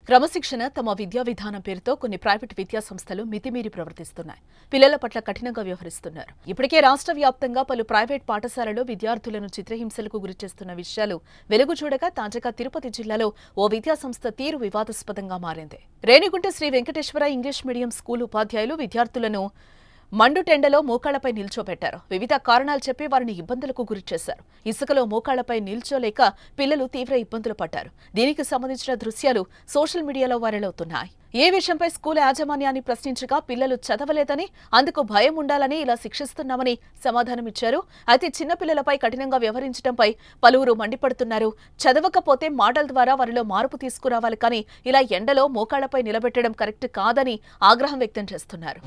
క్రమశిక్షణ తమ విద్యా విధానం పేరుతో కొన్ని ప్రైవేట్ విద్యా సంస్థలు మితిమీరి ప్రవర్తిస్తున్నాయి. పిల్లల పట్ల కఠినంగా వ్యవహరిస్తున్నారు. ఇప్పటికే రాష్ట్ర వ్యాప్తంగా పలు ప్రైవేట్ పాఠశాలలు విద్యార్థులను చిత్రహింసలకు గురిచేస్తున్న విషయాలు వెలుగు చూడగా తాజాగా తిరుపతి జిల్లాలో ఓ విద్యా సంస్థ తీరు వివాదాస్పదంగా మారింది. Renigunta Sri Venkateswara English medium school ఉపాధ్యాయులు విద్యార్థులను మండుటెండలో మోకాళ్లపై నిల్చోబెట్టారు. వివిధ కారణాలు చెప్పి వారిని ఇబ్బందులకు గురిచేశారు. ఇసుకలో మోకాళ్లపై నిల్చోలేక పిల్లలు తీవ్ర ఇబ్బందులు పడ్డారు. దీనికి సంబంధించిన దృశ్యాలు సోషల్ మీడియాలో వైరల్ అవుతున్నాయి. ఏ విషయంపై స్కూల్ యాజమాన్యాన్ని ప్రశ్నించగా పిల్లలు చదవలేదని, అందుకు భయం ఉండాలని ఇలా శిక్షిస్తున్నామని సమాధానమిచ్చారు. అయితే చిన్నపిల్లలపై కఠినంగా వ్యవహరించడంపై పలువురు మండిపడుతున్నారు. చదవకపోతే మాటల ద్వారా వారిలో మార్పు తీసుకురావాలి, కానీ ఇలా ఎండలో మోకాళ్లపై నిలబెట్టడం కరెక్ట్ కాదని ఆగ్రహం వ్యక్తం చేస్తున్నారు.